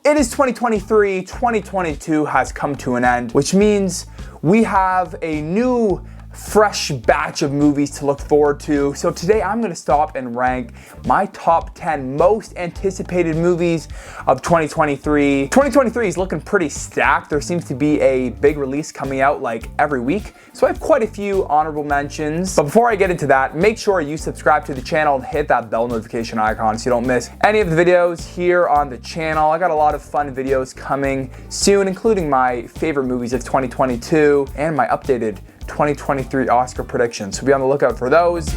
It is 2023, 2022 has come to an end, which means we have a new fresh batch of movies to look forward to. So today I'm going to stop and rank my top 10 most anticipated movies of 2023. 2023 is looking pretty stacked. There seems to be a big release coming out like every week. So I have quite a few honorable mentions. But before I get into that, make sure you subscribe to the channel and hit that bell notification icon so you don't miss any of the videos here on the channel. I got a lot of fun videos coming soon, including my favorite movies of 2022 and my updated 2023 Oscar predictions, so be on the lookout for those.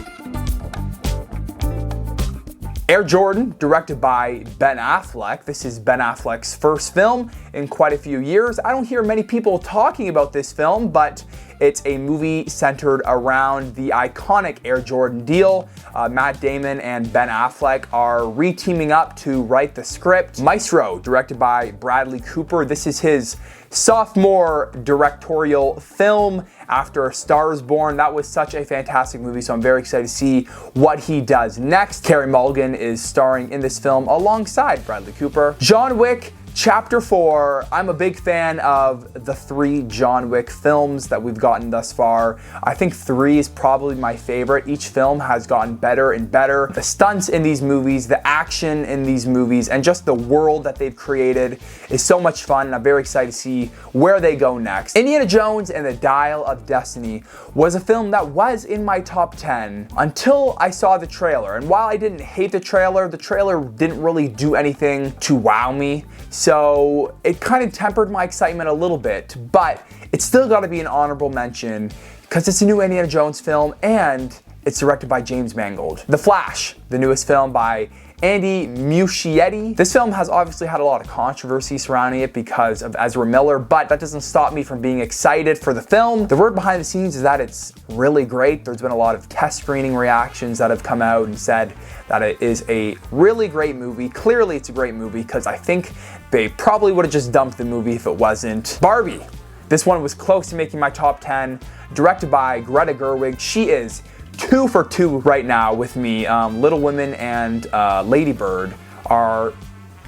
Air Jordan, directed by Ben Affleck. This is Ben Affleck's first film in quite a few years. I don't hear many people talking about this film, but it's a movie centered around the iconic Air Jordan deal. Matt Damon and Ben Affleck are re-teaming up to write the script. Maestro, directed by Bradley Cooper. This is his sophomore directorial film after A Star Is Born. That was such a fantastic movie, so I'm very excited to see what he does next. Carey Mulligan is starring in this film alongside Bradley Cooper. John Wick Chapter 4, I'm a big fan of the 3 John Wick films that we've gotten thus far. I think 3 is probably my favorite. Each film has gotten better and better. The stunts in these movies, the action in these movies, and just the world that they've created is so much fun, and I'm very excited to see where they go next. Indiana Jones and the Dial of Destiny was a film that was in my top 10 until I saw the trailer. And while I didn't hate the trailer didn't really do anything to wow me. So it kind of tempered my excitement a little bit, but it's still got to be an honorable mention because it's a new Indiana Jones film and it's directed by James Mangold. The Flash, the newest film by Andy Muschietti. This film has obviously had a lot of controversy surrounding it because of Ezra Miller, but that doesn't stop me from being excited for the film. The word behind the scenes is that it's really great. There's been a lot of test screening reactions that have come out and said that it is a really great movie. Clearly it's a great movie because I think they probably would have just dumped the movie if it wasn't. Barbie. This one was close to making my top 10. Directed by Greta Gerwig. She is 2 for 2 right now with me. Little Women and Lady Bird are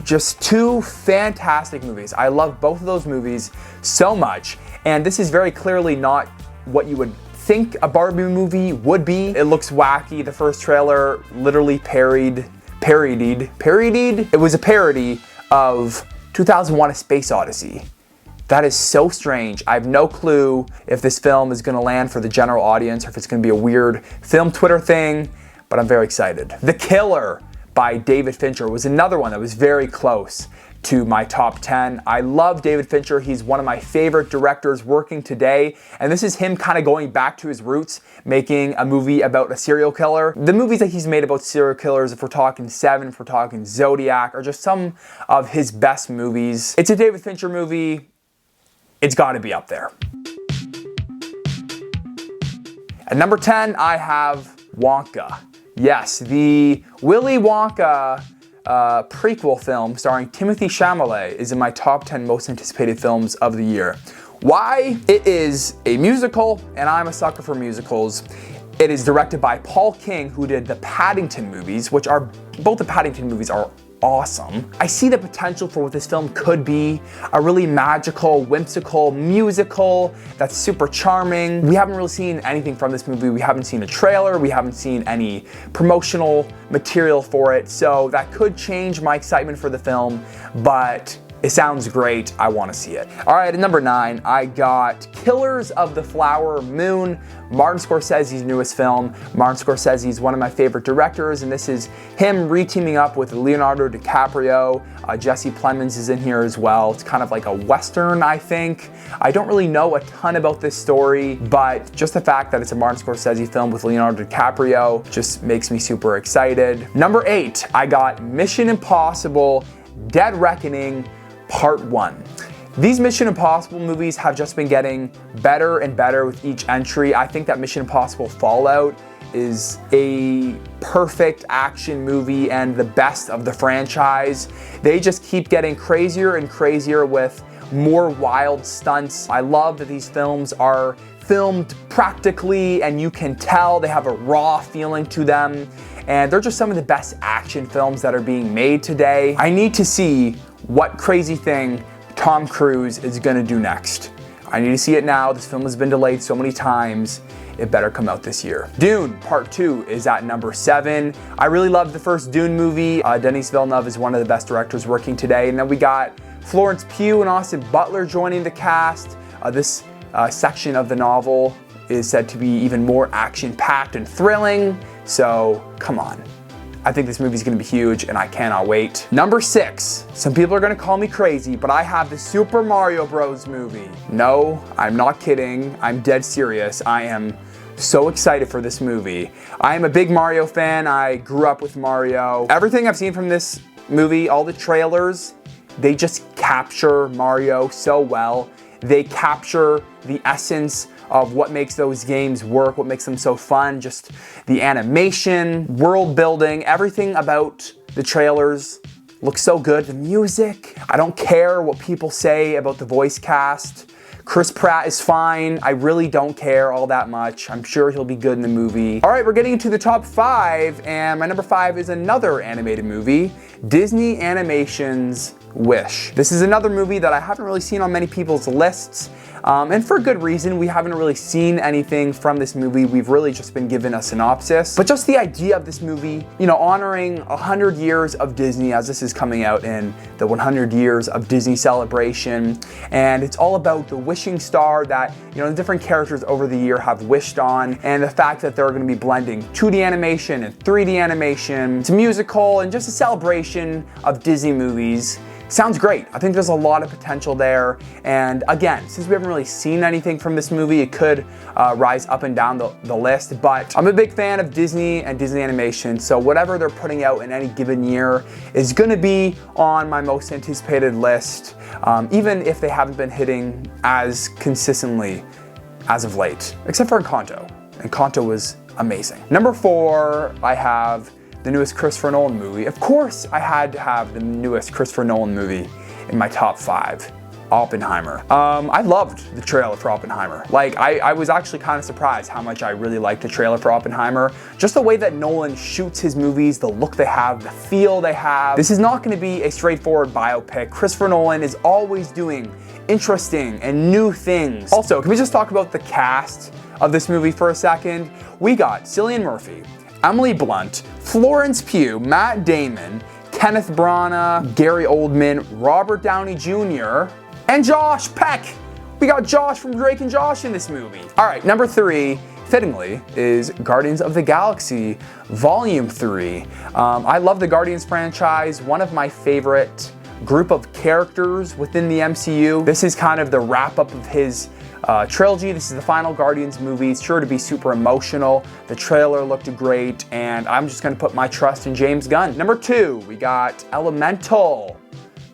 just 2 fantastic movies. I love both of those movies so much, and this is very clearly not what you would think a Barbie movie would be. It looks wacky. The first trailer literally parodied. It was a parody of 2001: A Space Odyssey. That is so strange. I have no clue if this film is gonna land for the general audience or if it's gonna be a weird film Twitter thing, but I'm very excited. The Killer by David Fincher was another one that was very close to my top 10. I love David Fincher. He's one of my favorite directors working today, and this is him kind of going back to his roots, making a movie about a serial killer. The movies that he's made about serial killers, if we're talking Seven, if we're talking Zodiac, are just some of his best movies. It's a David Fincher movie. It's got to be up there. At number 10, I have Wonka. Yes, the Willy Wonka prequel film starring Timothée Chalamet is in my top 10 most anticipated films of the year. Why? It is a musical, and I'm a sucker for musicals. It is directed by Paul King, who did the Paddington movies, which are, both the Paddington movies are awesome. I see the potential for what this film could be, a really magical, whimsical musical that's super charming. We haven't really seen anything from this movie. We haven't seen a trailer. We haven't seen any promotional material for it. So that could change my excitement for the film, but it sounds great. I want to see it. All right, at number 9, I got Killers of the Flower Moon, Martin Scorsese's newest film. Martin Scorsese is one of my favorite directors, and this is him re-teaming up with Leonardo DiCaprio. Jesse Plemons is in here as well. It's kind of like a Western, I think. I don't really know a ton about this story, but just the fact that it's a Martin Scorsese film with Leonardo DiCaprio just makes me super excited. Number 8, I got Mission Impossible: Dead Reckoning Part 1. These Mission Impossible movies have just been getting better and better with each entry. I think that Mission Impossible Fallout is a perfect action movie and the best of the franchise. They just keep getting crazier and crazier with more wild stunts. I love that these films are filmed practically and you can tell they have a raw feeling to them, and they're just some of the best action films that are being made today. I need to see what crazy thing Tom Cruise is gonna do next. I need to see it now. This film has been delayed so many times. It better come out this year. Dune Part 2 is at number 7. I really loved the first Dune movie. Denis Villeneuve is one of the best directors working today. And then we got Florence Pugh and Austin Butler joining the cast. This section of the novel is said to be even more action-packed and thrilling. So come on. I think this movie's gonna be huge and I cannot wait. Number 6, some people are gonna call me crazy, but I have the Super Mario Bros. Movie. No, I'm not kidding. I'm dead serious. I am so excited for this movie. I am a big Mario fan. I grew up with Mario. Everything I've seen from this movie, all the trailers, they just capture Mario so well. They capture the essence of what makes those games work, what makes them so fun, just the animation, world building, everything about the trailers looks so good. The music, I don't care what people say about the voice cast. Chris Pratt is fine. I really don't care all that much. I'm sure he'll be good in the movie. All right, we're getting into the top 5, and my number 5 is another animated movie, Disney Animation's Wish. This is another movie that I haven't really seen on many people's lists. And for good reason. We haven't really seen anything from this movie. We've really just been given a synopsis. But just the idea of this movie, you know, honoring 100 years of Disney, as this is coming out in the 100 years of Disney celebration. And it's all about the wishing star that, you know, the different characters over the year have wished on. And the fact that they're going to be blending 2D animation and 3D animation. It's a musical and just a celebration of Disney movies. Sounds great. I think there's a lot of potential there. And again, since we haven't really seen anything from this movie, it could rise up and down the list. But I'm a big fan of Disney and Disney animation. So whatever they're putting out in any given year is gonna be on my most anticipated list, even if they haven't been hitting as consistently as of late, except for Encanto. Encanto was amazing. Number 4, I have the newest Christopher Nolan movie. Of course, I had to have the newest Christopher Nolan movie in my top 5, Oppenheimer. I loved the trailer for Oppenheimer. Like, I was actually kind of surprised how much I really liked the trailer for Oppenheimer. Just the way that Nolan shoots his movies, the look they have, the feel they have. This is not gonna be a straightforward biopic. Christopher Nolan is always doing interesting and new things. Also, can we just talk about the cast of this movie for a second? We got Cillian Murphy, Emily Blunt, Florence Pugh, Matt Damon, Kenneth Branagh, Gary Oldman, Robert Downey Jr., and Josh Peck. We got Josh from Drake and Josh in this movie. All right, number 3, fittingly, is Guardians of the Galaxy Volume 3. I love the Guardians franchise, one of my favorite group of characters within the MCU. This is kind of the wrap-up of his trilogy. This is the final Guardians movie. It's sure to be super emotional. The trailer looked great, and I'm just gonna put my trust in James Gunn. Number 2, we got Elemental,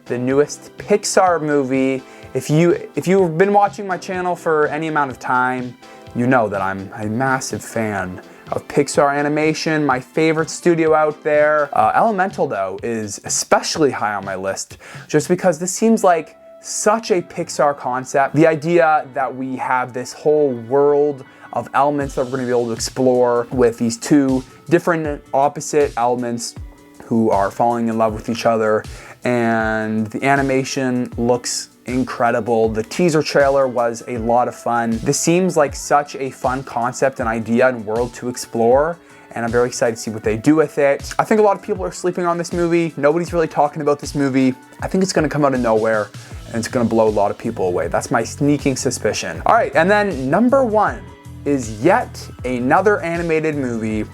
the newest Pixar movie. If you've been watching my channel for any amount of time, you know that I'm a massive fan of Pixar animation, my favorite studio out there. Elemental, though, is especially high on my list, just because this seems like such a Pixar concept. The idea that we have this whole world of elements that we're gonna be able to explore with these 2 different opposite elements who are falling in love with each other, and the animation looks incredible. The teaser trailer was a lot of fun. This seems like such a fun concept and idea and world to explore, and I'm very excited to see what they do with it. I think a lot of people are sleeping on this movie. Nobody's really talking about this movie. I think it's gonna come out of nowhere, and it's gonna blow a lot of people away. That's my sneaking suspicion. All right, and then number 1 is yet another animated movie,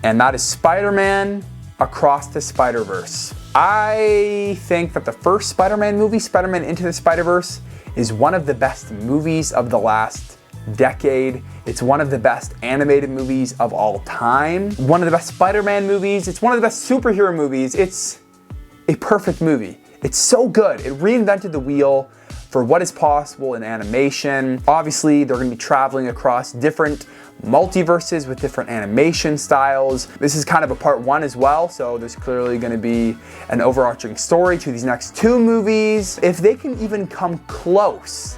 and that is Spider-Man Across the Spider-Verse. I think that the first Spider-Man movie, Spider-Man Into the Spider-Verse, is one of the best movies of the last decade. It's one of the best animated movies of all time. One of the best Spider-Man movies. It's one of the best superhero movies. It's a perfect movie. It's so good. It reinvented the wheel for what is possible in animation. Obviously, they're gonna be traveling across different multiverses with different animation styles. This is kind of a part 1 as well, so there's clearly gonna be an overarching story to these next 2 movies. If they can even come close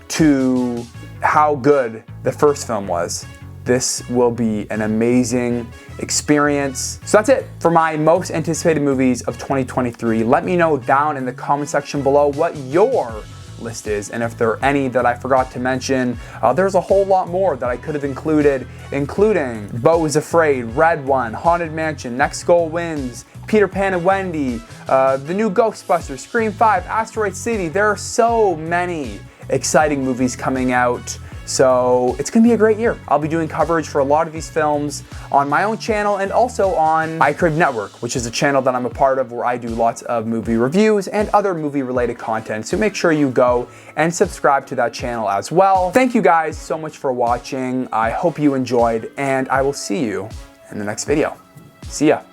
to how good the first film was, This will be an amazing experience. So that's it for my most anticipated movies of 2023. Let me know down in the comment section below what your list is, and if there are any that I forgot to mention. There's a whole lot more that I could have included, including Beau is Afraid, Red One, Haunted Mansion, Next Goal Wins, Peter Pan and Wendy, the new Ghostbusters, Scream 5, Asteroid City. There are so many exciting movies coming out. So it's gonna be a great year. I'll be doing coverage for a lot of these films on my own channel and also on iCrave Network, which is a channel that I'm a part of where I do lots of movie reviews and other movie related content. So make sure you go and subscribe to that channel as well. Thank you guys so much for watching. I hope you enjoyed, and I will see you in the next video. See ya.